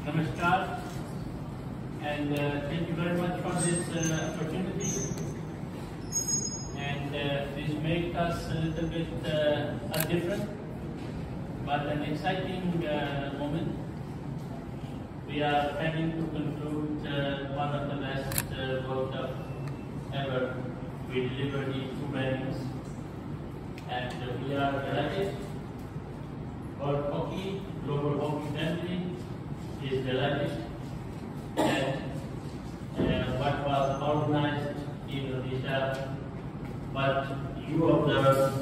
Namaskar, and thank you very much for this opportunity. And this makes us a little bit different, but an exciting moment. We are planning to conclude one of the best World Cup ever. We delivered in 2 venues, and we are delighted. World Hockey, Global Hockey Family is delighted that what was organized in Indonesia, but you observe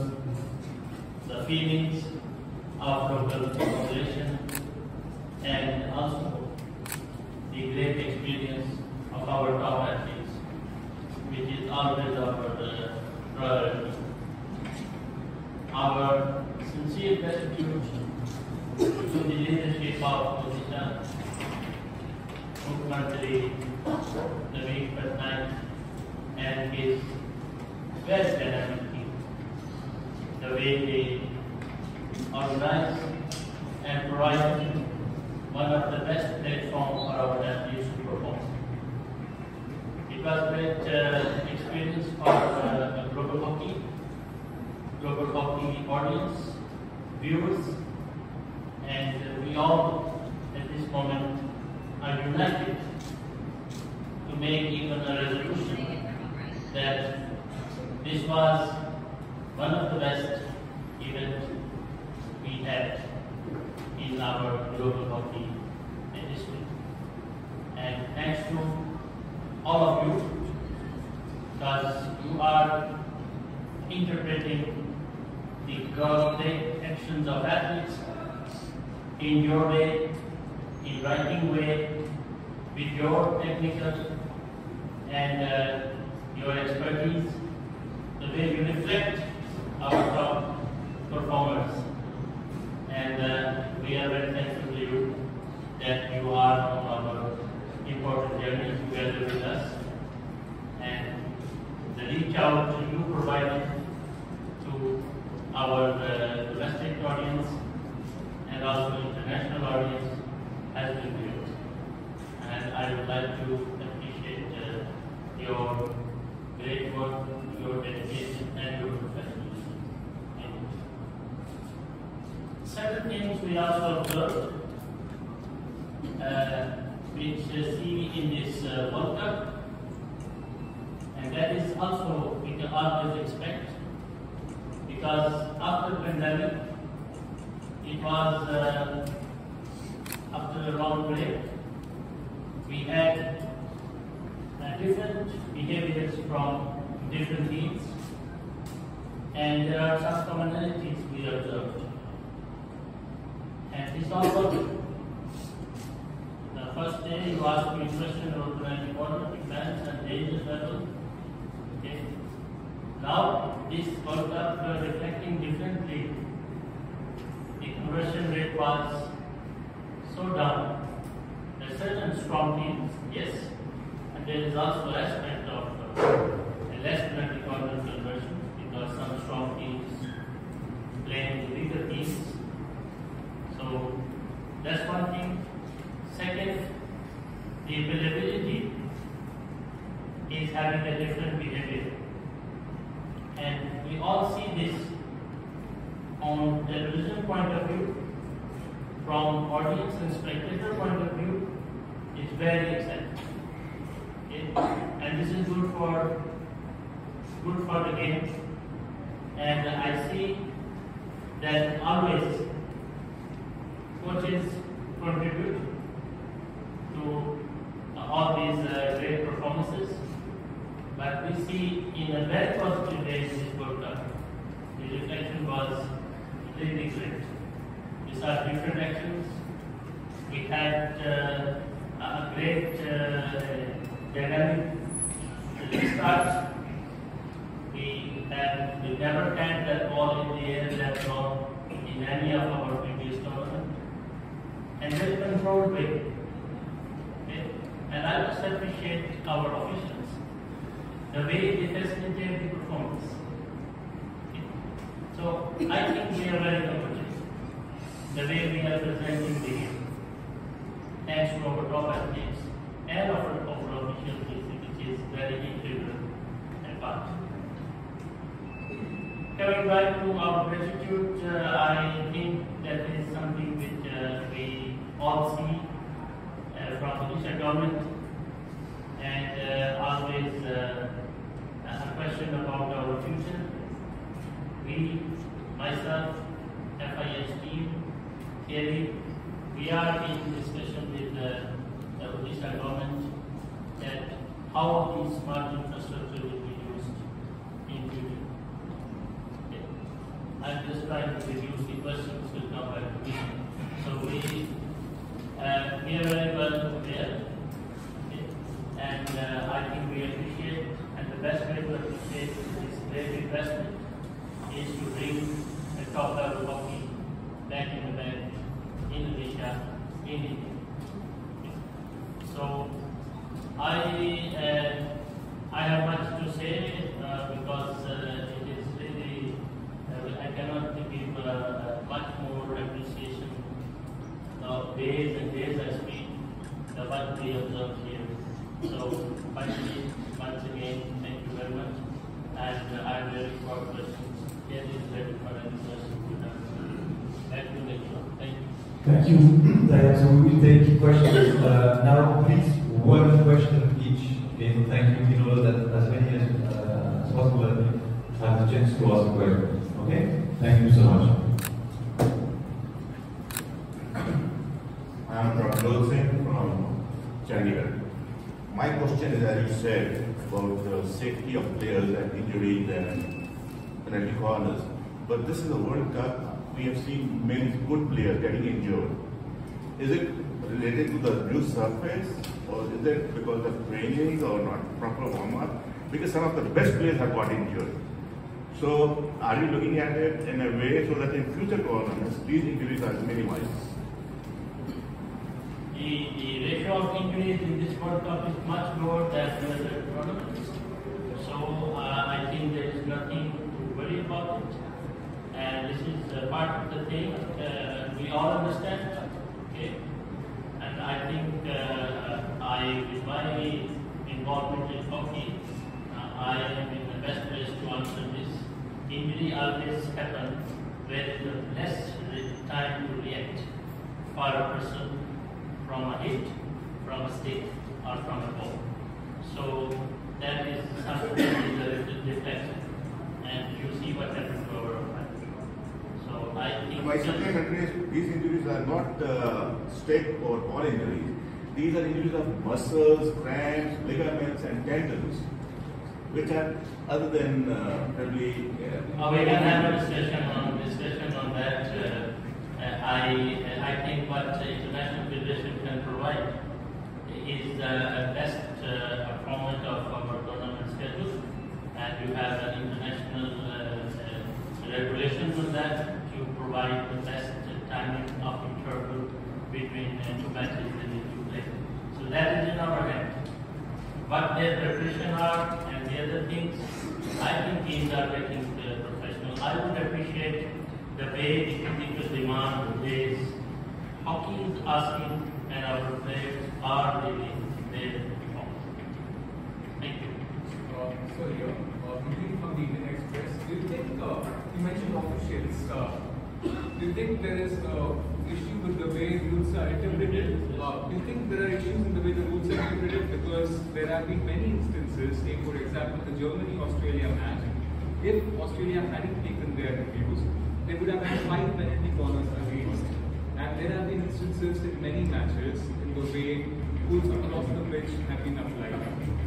the feelings of local population and also the great experience of our top athletes, which is always our priority. Our sincere gratitude to the leadership of Odisha, Mukhyamantri Naveen Patnaik and his very dynamic team. The way they organize and provide one of the best platforms for our athletes to perform. It was a great experience for global hockey audience, viewers, and we all at this moment are united to make even a resolution that this was one of the best events we had in our global hockey history. And thanks to all of you, because you are interpreting the great actions of athletes in your way, in writing way, with your technical and your expertise, the way you reflect our top performers. And we are very thankful to you that you are on our important journey together with us. And the reach out you provided to our domestic audience and also international audience has been great. And I would like to appreciate your great work, your dedication, and your professionalism. Certain things we also observed, which see in this World Cup, and that is also we can always expect, because after the pandemic, it was after a long break, we had different behaviors from different teams, and there are some commonalities we observed. And this also, the first day you asked me a question about the important defense and danger level. Okay. Now this World Cup reflecting differently. The conversion rate was so down. There are certain strong teams, yes, and there is also aspect of less than corner conversion, because some strong teams playing weaker teams. So that's one thing. Second, the availability is having a different behavior, and we all see this on television point of view, from audience and spectator point of view. It's very exciting. Okay? And this is good for the game. And I see that always coaches contribute to all these great performances. But we see in a very positive way this World Cup. The reflection was really great. These are different actions. We had a great dynamic start. We never had that ball in the air that long in any of our previous tournaments. And very controlled way. Okay? And I must appreciate our officials, the way they facilitate the performance. Okay? So I think we are very comfortable the way we are presenting the game. Thanks right to our gratitude. I think that is something which we all see from the Kisha government, and always a question about our future. We, myself, FIH team, Thierry, we are in discussion with the Odisha government that how the smart infrastructure will be used in future. Okay. I'm just trying to reduce the questions to come back to me. So we are very well aware, okay. And I think we appreciate, and the best way to appreciate this great investment is to bring the top level hockey back in the bag in Indonesia, in India. Okay. So I have much to say because it is really, I cannot give much more appreciation of days and days I speak what we observed here. So finally, once again, thank you very much, and I am ready for questions. Here is ready for any questions you have. Back to the show. Thank you. Thank you, Tayyab. So we will take questions now. Please, one question each. Okay, thank you. In order that as many as possible have the chance to ask a question. Okay, thank you so much. I am Dr. Singh from Chandigarh. My question is, as you said, about the safety of players and injuries and penalty corners. But this is a World Cup. We have seen many good players getting injured. Is it related to the new surface, or is it because of trainings or not proper warm-up? Because some of the best players have got injured. So are you looking at it in a way so that in future tournaments these injuries are minimized? The ratio of injuries in this World Cup is much lower than the other tournaments. So I think there is nothing to worry about it. And this is part of the thing we all understand. Okay? And I think with my involvement in hockey, I am in the best place to answer this. Injury always happens where there is less time to react for a person from a hit, from a stick, or from a ball. So that is something that is a little deflection. And you see what happened to our opponent. So I think by certain countries, these injuries are not stick or ball injuries. These are injuries of muscles, cramps, ligaments, and tendons, which are other than probably. We can have a discussion on that. I think what the International Federation can provide is the best format of our tournament schedule, and you have an international regulations on that to provide the best timing of interval between two matches that need to play. So that is in our hand. What their preparation are and the other things, I think teams are making professional. I would appreciate the way the technical demand is. Hockey is asking, and our players are really there. Thank you. Sorry, moving from the Indian Express, do you think, you mentioned officials, do you think there is an issue with the way rules are interpreted? Do you think there are issues in the way the rules are interpreted? Because there have been many instances, say for example the Germany-Australia match, if Australia hadn't taken their reviews, they would have had 5 penalty corners against. And there have been instances in many matches in the way rules across the pitch have been applied.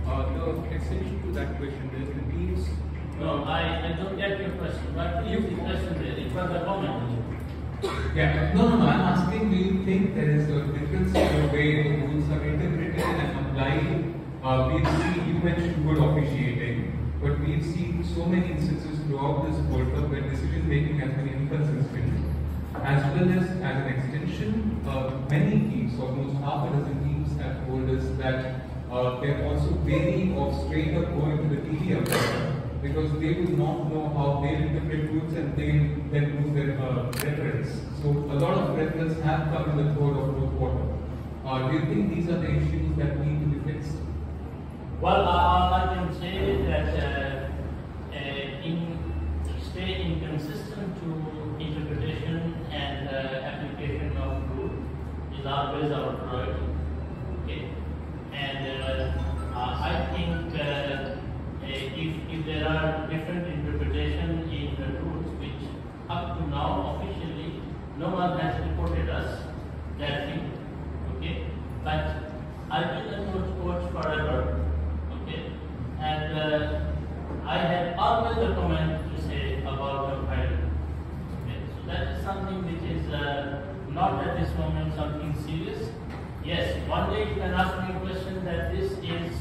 The extension to that question is the teams. No, I don't get your question. What is the question there? It was a comment. Yeah, no, I'm asking, do you think there is a difference in the way the rules are interpreted and applied? We've seen, you mentioned good officiating, but we've seen so many instances throughout this World Cup where decision making has been inconsistent. As well as an extension, many teams, almost half a dozen teams have told us that they're also wary of straight up going to the TV umpire because they will not know how they interpret rules and they will then lose their reference. So a lot of reference have come in the third or fourth quarter. Do you think these are the issues that need to be fixed? Well, all I can say is that stay inconsistent to interpretation and application of rule is always our priority. Okay, and I think if there are different interpretations in the rules, which up to now officially no one has reported us that thing. Okay, but I've been a coach forever. Okay, and I had always a comment to say about the pilot. Okay, so that is something which is not at this moment something serious. Yes, one day you can ask me a question that this is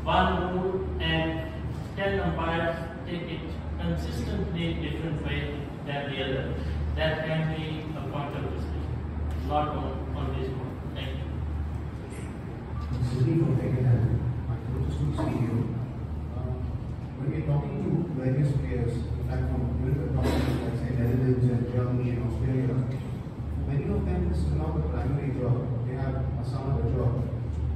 one rule and 10 umpires take it consistently different way than the other. That can be a point of discussion, not on this one. Thank you. When we're talking to various players, in fact from European countries like say Netherlands and Germany and Australia, many of them this is not the primary job. They have some other job.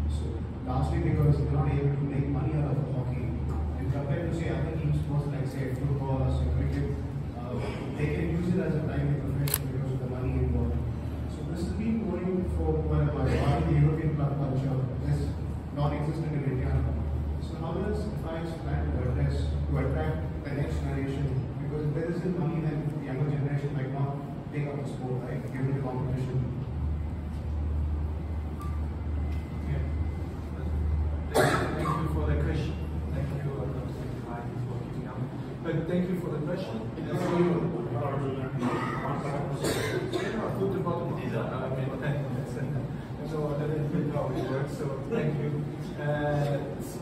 So lastly, because they're not able to make money out of hockey, and compared to say other team sports like say football or say cricket, they can use it as a primary profession because of the money involved. So this has been going for quite a while. Why the European club culture is non-existent in India. So how does FIH plan to address, to attract the next generation? Because if there isn't money, then the younger generation might not take up the sport, right? Given the competition. Yeah. Thank you for the question. Thank you. But thank you for the question. Put the bottom of so I didn't think how it works, so thank you.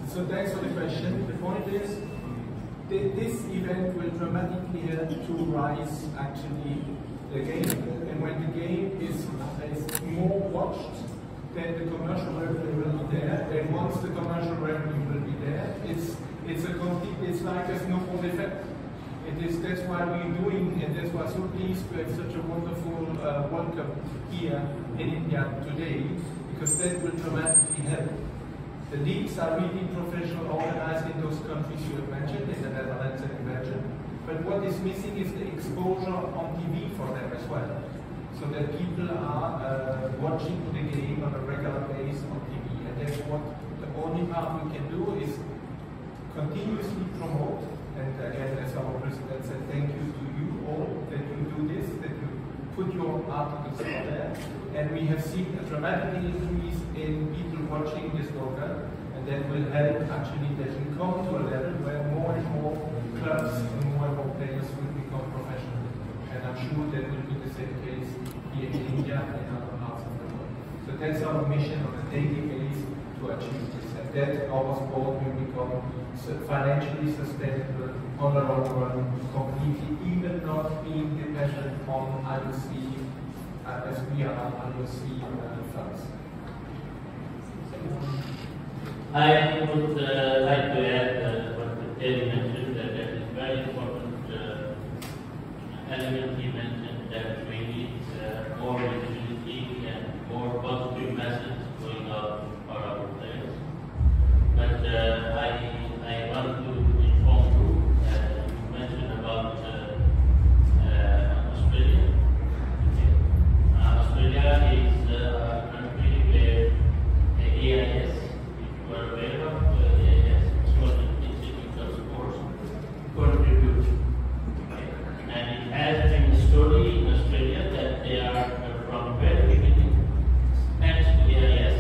So thanks for the question. The point is, this event will dramatically help to rise actually the game, and when the game is more watched, then the commercial revenue will be there, and once the commercial revenue will be there, it's like a snowball effect. That's why we're doing, and that's why I'm so pleased to have such a wonderful World Cup here in India today, because that will dramatically help. The leagues are really professional, organized in those countries you have mentioned, in the Netherlands and in Belgium. But what is missing is the exposure on TV for them as well, so that people are watching the game on a regular basis on TV. And that's what the only part we can do is continuously promote. And again, as our president said, thank you to you all that you do this, that you put your articles out there. And we have seen a dramatic increase in people watching this World Cup, and that will help actually that we come to a level where more and more clubs and more players will become professional. And I'm sure that will be the same case here in India and in other parts of the world. So that's our mission on a daily basis to achieve this. And that our sport will become financially sustainable on the long run, completely, even not being dependent on IOC as we are IOC funds. I would like to add what Thierry mentioned, that is very important element he mentioned, that we need more visibility and more positive message going out for our players. But I want to inform you, you mentioned about Australia. Australia is a country where the AIS, if you are aware of, AIS, Australian Institute of Sports, contribute. And it has been a story in Australia that they are from very beginning, thanks to AIS,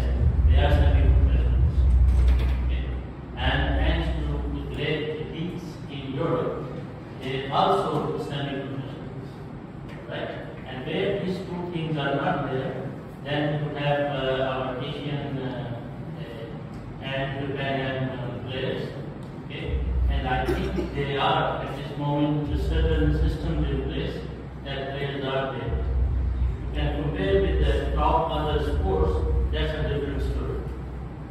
they are semi-professionals. And thanks to the great leagues in Europe, they also semi-professionals. Right? And where these two things are not there, then you have our Asian and Japan players. Okay? And I think they are at this moment a certain systems in place that players are there. You can compare with the top other sports, that's a different story.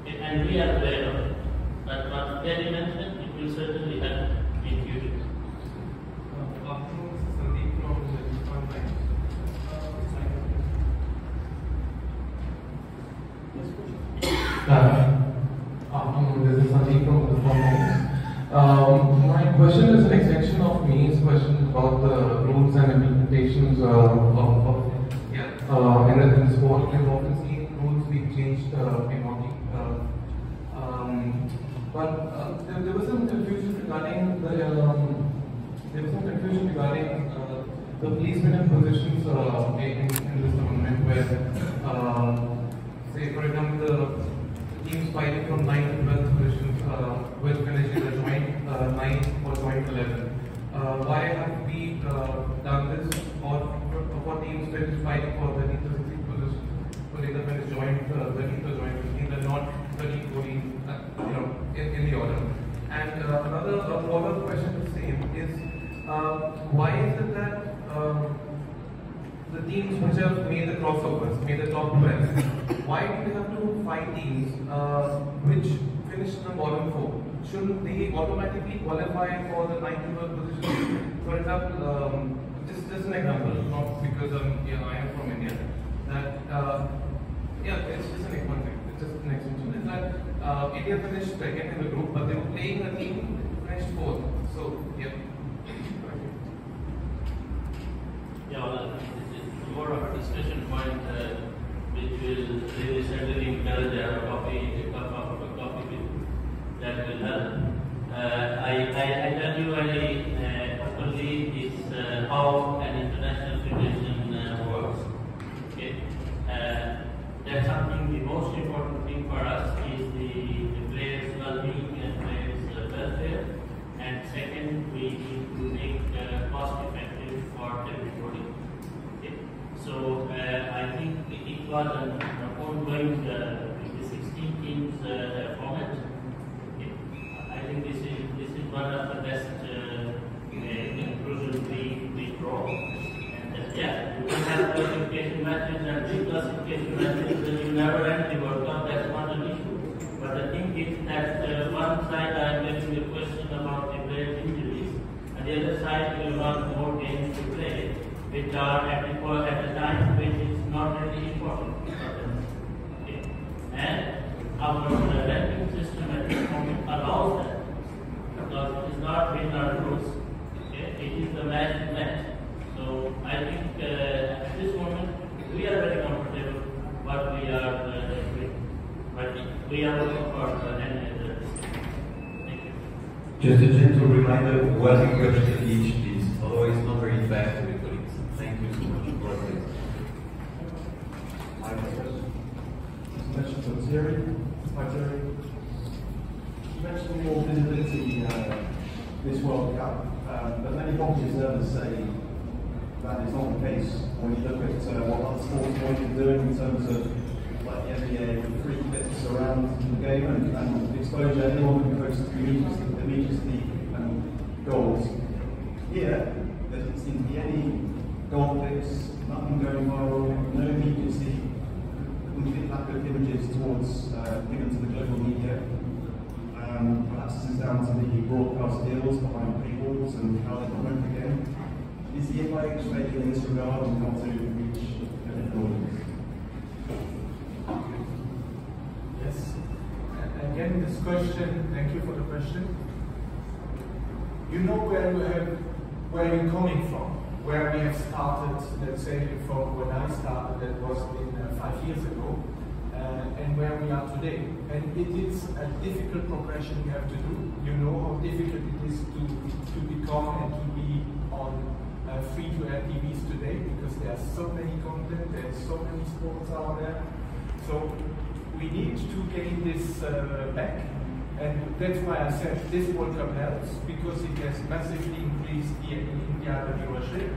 Okay? And we are aware of it. But what Thierry mentioned, it will certainly help in future. This is Sandeep from the Forum. My question is an extension of Main's question about the rules and implementations in the sport. We've often seen rules being changed in hockey. But there was some confusion regarding the placement of positions in this tournament, where say for example the teams fighting from 9 to 12 positions will finish in a joint 9 or joint 11. Why have we done this, or for teams fighting for 13th or 16th position, will either finish joint 13th or joint 15th and not 13th, 14th, in the order? And another follow-up question to the same is, why is it that the teams which have made the crossovers, made the top 12, why do we have to fight teams which finish in the bottom 4? Shouldn't they automatically qualify for the 9th to 12th position? For example, just an example, not because I am from India, that it's just an example. It's just an extension. Is that India finished second in the group, but they were playing a team finished 4th. So yeah. Well, this is more of a discussion point which will really certainly encourage a cup of coffee that will help. I tell you very openly is how an international federation works. Okay, that's something. The most important thing for us is the players' well-being and players' welfare. And second, we need to make cost-effective for everybody. Okay. So I think it was an ongoing the 16 teams format. Okay. I think this is one of the best conclusions we draw. And yeah, you will have classification matches and reclassification matches, and you never end the World Cup. That's not an issue. But the thing is that one side I am getting the question about the players' injuries, and the other side will want more games to play, which are at a time which is not really important for them. Okay. And our ranking system at this moment allows that, because it is not written our rules. Okay. It is the match to match. So I think at this moment we are very comfortable, but we are looking for any other. Thank you. Just a gentle reminder, one question each, please. Otherwise, it's not very fast to the colleagues. Thank you so much for this. My question. Question for Thierry. Hi, Thierry. You mentioned more visibility this World Cup, but many hockey observers say that is not the case when you look at what other sports are doing in terms of like the NBA, free clips around the game and exposure. Anyone can post immediately goals. Here, there doesn't seem to be any goal clips, nothing going viral, no immediacy, complete lack of images towards given to the global media. Perhaps this is down to the broadcast deals behind paywalls and how they promote the game. Is the FIH making in this regard and how to reach an audience? Yes. Again, this question, thank you for the question. You know where you're coming from, where we have started, let's say from when I started, that was in 5 years ago, and where we are today. And it is a difficult progression you have to do. You know how difficult it is to become and to be on free-to-air TVs today, because there are so many content, there are so many sports out there. So we need to gain this back. And that's why I said this World Cup helps, because it has massively increased the viewership.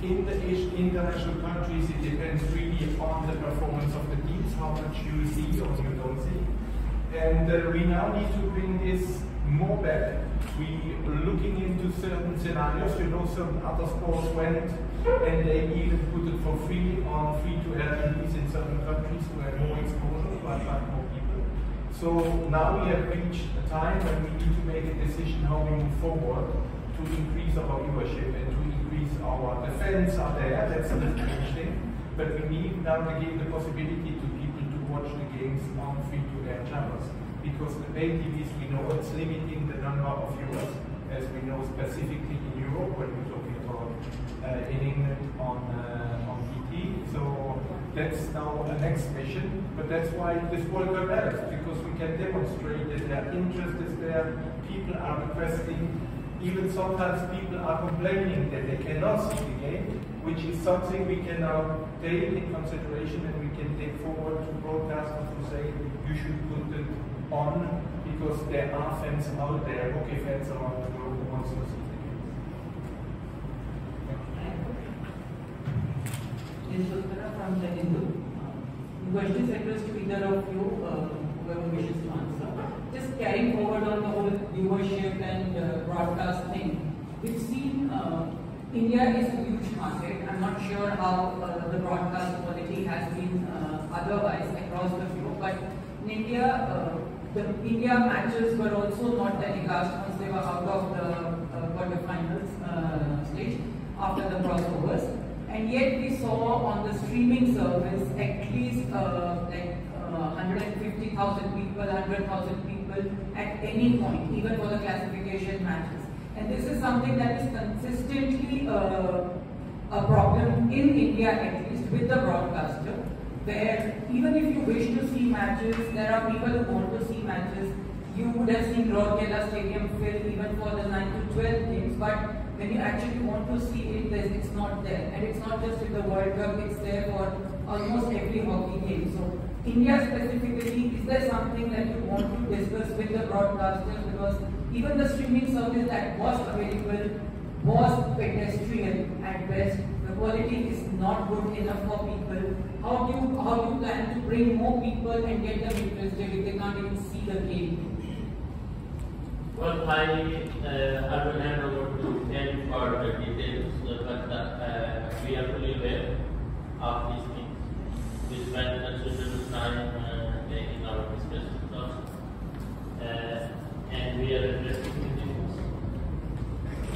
In the international countries, it depends really on the performance of the teams, how much you see or you don't see. And we now need to bring this more back. We are looking into certain scenarios. You know, certain other sports went and they even put it for free on free-to-air TVs in certain countries to have more exposure, to attract more people. So now we have reached a time when we need to make a decision how we move forward to increase our viewership and to increase our, the fans are there, that's a different thing, but we need now to give the possibility to people to watch the games on free-to-air channels, because the pay TVs, we know it's limiting the number of viewers, as we know specifically in Europe when we're talking about in England on PT. So that's now a next mission. But that's why this World Cup matters, because we can demonstrate that their interest is there. People are requesting. Even sometimes people are complaining that they cannot see the game, which is something we can now take in consideration, and we can take forward to broadcasters to say you should put it on, because there are fans out there, hockey fans around the globe who want to see the game. This is from the Hindu. The question is addressed to either of you, whoever wishes to answer. Just carrying forward on the whole viewership and broadcast thing, we've seen India is a huge market. I'm not sure how the broadcast quality has been otherwise across the globe, but in India, the India matches were also not telecast once they were out of the quarterfinals stage after the crossovers. And yet we saw on the streaming service at least 150,000 people, 100,000 people at any point, even for the classification matches. And this is something that is consistently a problem in India, at least with the broadcaster, where even if you wish to see matches, there are people who want to see matches. You would have seen Rourkela Stadium fill even for the 9 to 12 games, but when you actually want to see it, it's not there. And it's not just in the World Cup, it's there for almost every hockey game. So India specifically, is there something that you want to discuss with the broadcasters? Because even the streaming service that was available was pedestrian at best. The quality is not good enough for people. How do you plan to bring more people and get them interested if they can't even see the game? Well, I will hand over to Thierry for the details, but we are fully aware of these things. We spent considerable time in our discussions also, and we are addressing the issues.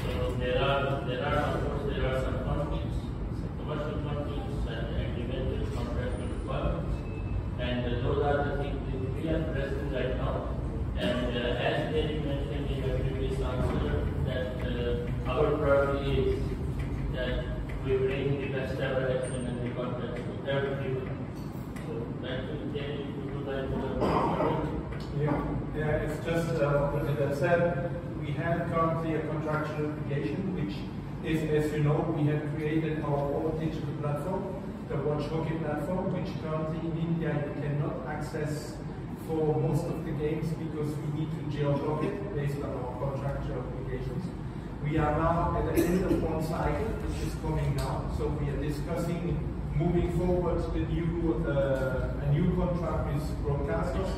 So there are of course some conflicts, some commercial conflicts and individual contractual requirements, and those are the things that we are addressing right now. And as Thierry mentioned in your previous answer, that our priority is that we bring the best ever action and the content to everyone. So thank you, Thierry, if you would like to Yeah, it's just as I said, we have currently a contractual obligation, which is, as you know, we have created our own digital platform, the Watch Hockey platform, which currently in India you cannot access for most of the games because we need to geo-block it based on our contractual obligations. We are now at the end of one cycle, which is coming now, so we are discussing moving forward a new contract with broadcasters,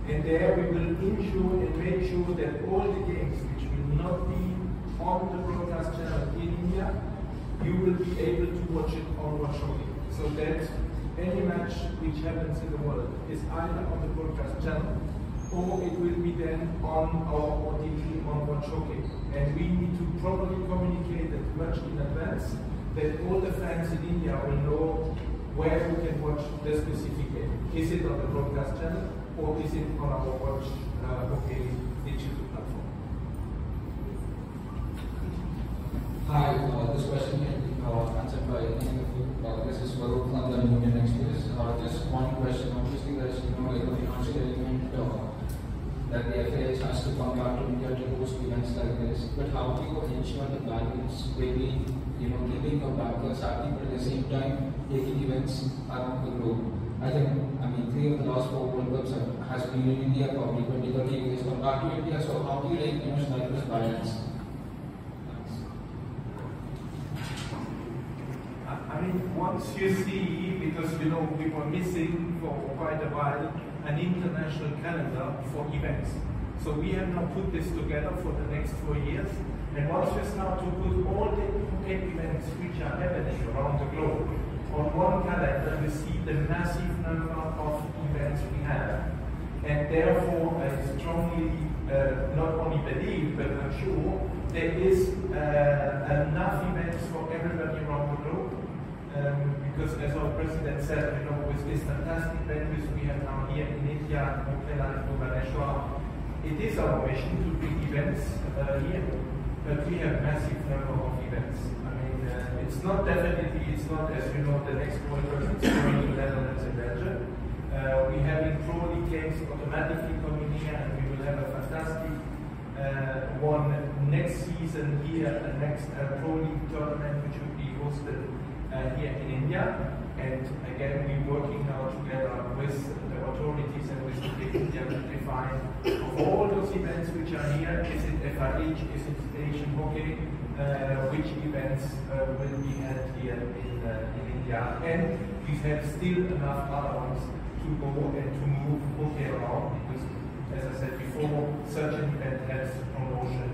and there we will ensure and make sure that all the games which will not be on the broadcast channel in India, you will be able to watch it on Watch Hockey. So that any match which happens in the world is either on the broadcast channel or it will be then on our OTT on Watch Hockey. And we need to properly communicate it much in advance that all the fans in India will know where we can watch the specific game. Is it on the broadcast channel or is it on our Watch Hockey digital platform? Hi, this question can be answered by any of you. This is Varun from the Union Express. Just one question. Obviously, there's a financial element that the FIH has to come back to India to host events like this. But how do you ensure the balance between keeping your backers happy, but at the same time taking events around the globe? I mean, 3 of the last 4 World Cups has been in India, probably 20-30 years come back to India. So how do you strike this balance? I mean, once you see, because we were missing for quite a while an international calendar for events. So we have now put this together for the next 4 years. And once we start to put all the events which are happening around the globe on one calendar, we see the massive number of events we have. And therefore, I strongly not only believe, but I'm sure there is enough events for everybody around the globe. Because as our president said, with this fantastic venues we have now here in India, Rourkela and Bhubaneswar, it is our mission to bring events here. but we have massive number of events. I mean, it's not as you know, the next World Cup is going to Netherlands and Belgium. We have in Pro League games automatically coming here, and we will have a fantastic one next season here, the next Pro League tournament, which will be hosted here in India. And again, we're working now together with the authorities and with the India to define of all those events which are here. Is it FIH? Is it Asian hockey? Which events will be held here in India? And we have still enough other ones to go and to move hockey around, because, as I said before, such an event has promotion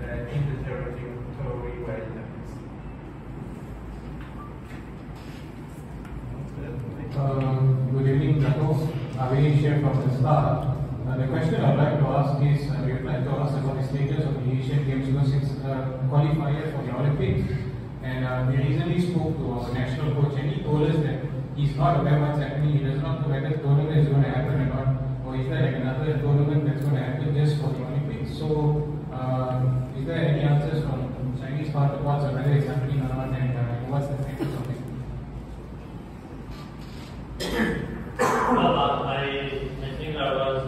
in the territory where it happens. Good evening, Dr. Weil from the start. The question I'd like to ask is, we would like to ask about the status of the Asian Games, because it's qualifier for the Olympics. And we recently spoke to our national coach, and he told us that he's not aware what's happening. He does not know whether the tournament is going to happen or not, or is there like another tournament that's going to happen just for the Olympics. So, is there any answers from Chinese counterparts on whether it's happening or not, and what's the status of it? I think I was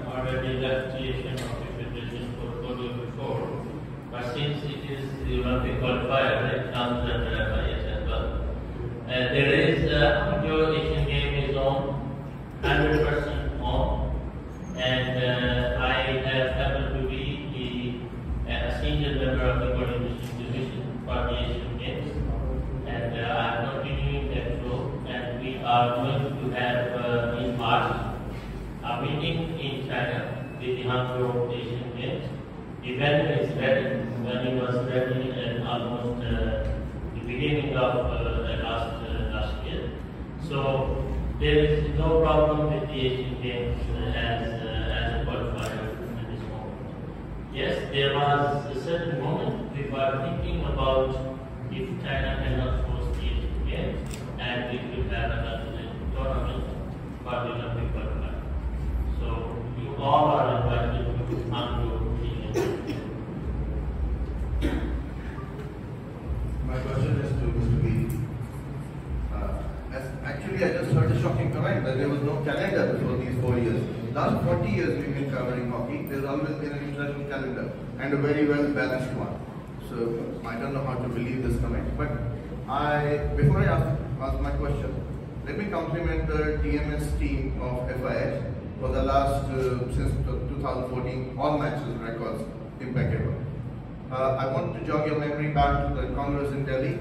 already left the Asian Hockey Federation portfolio before, but since it is the Olympic qualifier, it comes under FIH as well. There is your Asian game is on 100% on, and I have happened to be a senior member of the coordination division for the Asian Games, and I am continuing that role. And we are going to have in March a meeting in China with the Hangzhou Asian Games. The venue is ready. The venue was ready at almost the beginning of last year. So there is no problem with the Asian Games as a qualifier at this moment. Yes, there was a certain moment we were thinking about if China cannot host the Asian Games, and we will have another tournament for the Olympic qualifier. So you all are invited to come to My question is to Mr. B. Actually, I just heard a shocking comment that there was no calendar before these 4 years. Last 40 years we've been covering hockey. There's always been an international calendar, and a very well balanced one. So I don't know how to believe this comment. But before I ask my question, let me compliment the TMS team of FIH for the last, since 2014, all matches records impeccable. I want to jog your memory back to the Congress in Delhi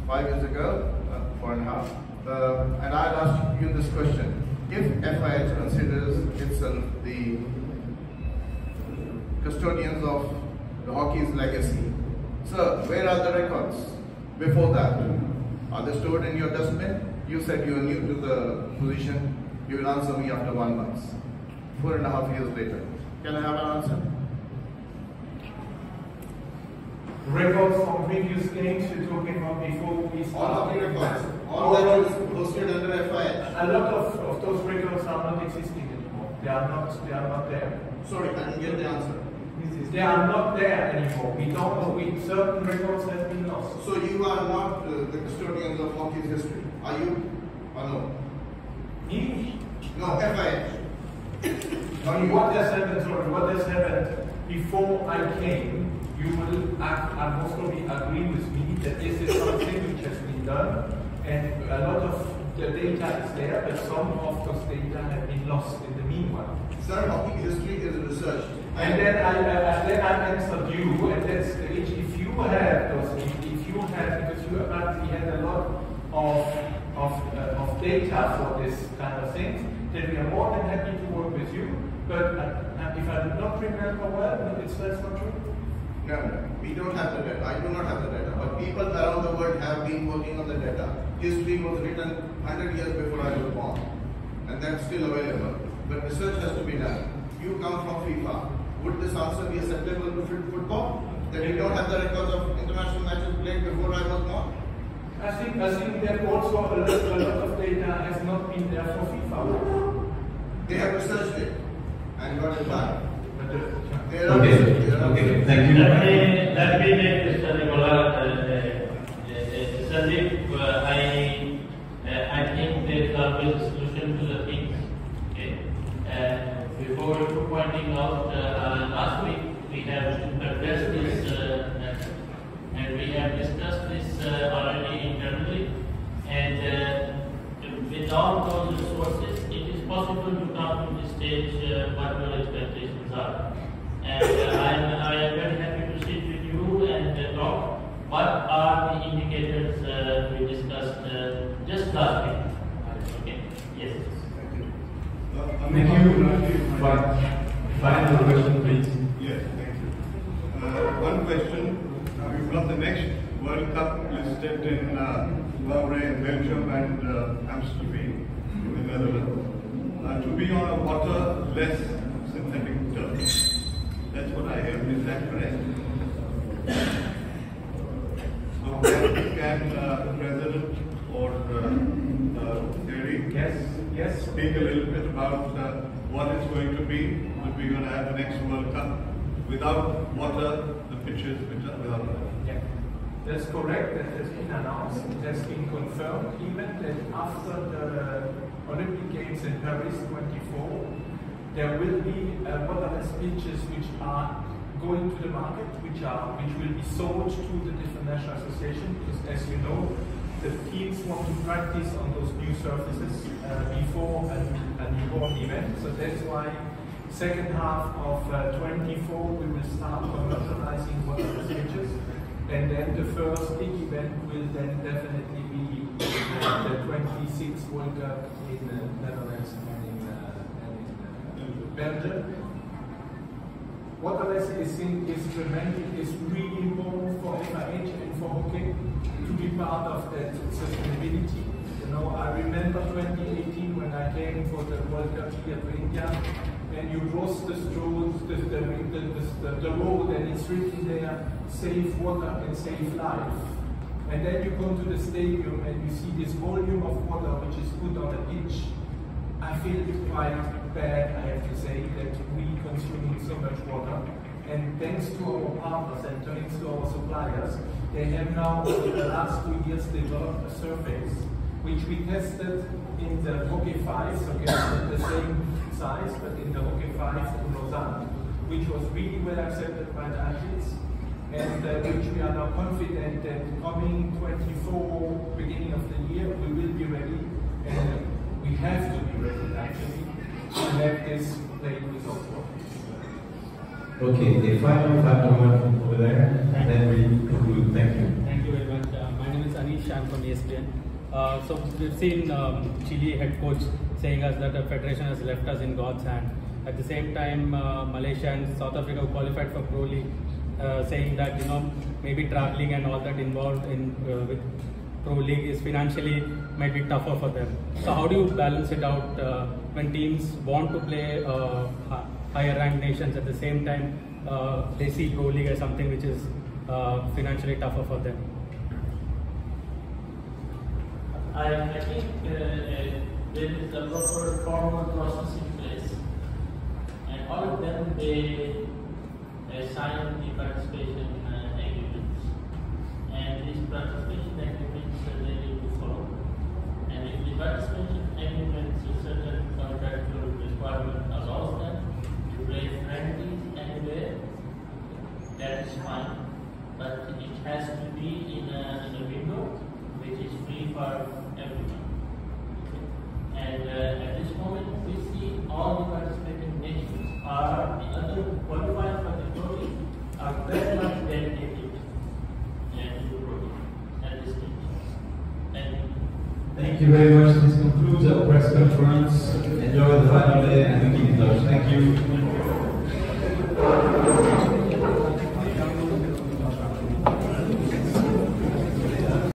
5 years ago, 4.5, and I'll ask you this question. If FIH considers itself the custodians of the hockey's legacy, sir, where are the records before that? Are they stored in your dustbin? You said you are new to the position. You will answer me after 1 month. 4.5 years later. Can I have an answer? Records from previous games you're talking about before we All start. of the records. All that was hosted under FIH. A lot of those records are not existing anymore. They are not there. Sorry, I didn't get the answer. They are not there anymore. We don't know. Certain records have been lost. So you are not the custodians of hockey's history, are you? Or no? Me? No, FIH. What has happened? Sorry, what has happened before I came? You will most probably agree with me that this is something which has been done, and a lot of the data is there, but some of those data have been lost in the meanwhile. Sir, hockey history is research. And then I answered you, and that's the age. If you have those, because you apparently had a lot of data for this kind of things, then we are more than happy to work with you. But if I do not remember well, that's not true. No, we don't have the data. I do not have the data. But people around the world have been working on the data. History was written 100 years before I was born, and that's still available. But research has to be done. You come from FIFA. Would this answer be acceptable to football? That we don't have the records of international matches played before I was born? I think that also a lot of data has not been there for FIFA. They have researched it and got it back. Okay. Okay, thank you. Let me make Mr. Nicola, Sandeep, I think there is always a solution to the things. Okay? Before pointing out, last week we have addressed this and we have discussed this already internally. And with all those resources, it is possible to come to this stage what your expectations are. And I am very happy to sit with you and talk. What are the indicators we discussed just last week? Okay. Yes. Thank you. Final question, please. Yes, thank you. One question. We've got the next World Cup listed in Bahrain, Belgium, and Amsterdam in the Netherlands. To be on a water less synthetic turf. That's what I heard. Is that correct? So can the President or Thierry Yes. speak a little bit about what it's going to be when we're going to have the next World Cup without water, the pitches without water? Yeah, that's correct. That has been announced. It has been confirmed even that after the Olympic Games in Paris 24, there will be waterless pitches which are going to the market, which will be sold to the different national associations. Because as you know, the teams want to practice on those new surfaces before a newborn event. So that's why second half of 24 we will start commercializing waterless pitches, and then the first big event will then definitely be the 26th World Cup in the Netherlands and in Belgium. Waterless is tremendous, is really important for FIH and for hockey to be part of that sustainability. You know, I remember 2018 when I came for the World Cup here to India, and you cross the road and it's written there, save water and save life. And then you come to the stadium and you see this volume of water which is put on the pitch. I feel quite bad, I have to say, that we consuming so much water. And thanks to our partners and thanks to our suppliers, they have now, in the last 2 years, developed a surface which we tested in the Hockey 5, so we have the same size, but in the Hockey 5 in Lausanne, which was really well accepted by the athletes, and which we are now confident that coming 24, beginning of the year, we will be ready, and we have to be ready actually to have this played with our sports. Okay, the final one from over there, and then we conclude. Thank you. Thank you very much. My name is Anish, I'm from ESPN. So we've seen Chile head coach saying us that the federation has left us in God's hand. At the same time, Malaysia and South Africa qualified for Pro League, saying that maybe traveling and all that involved in with Pro League is financially might be tougher for them. So how do you balance it out when teams want to play higher ranked nations, at the same time they see Pro League as something which is financially tougher for them? I think there is a proper formal process in place, and all of them they sign the participation agreements, and these participation agreements they need to follow. And if the participation agreements certain contractual requirements allows them to play friendlies anywhere, that is fine, but it has to be in a window which is free for everyone. And at this moment, we see all the participating nations are the other qualified for the Pro League are very much dedicated to the Pro League at this stage. Thank you. Thank you very much. This concludes our press conference.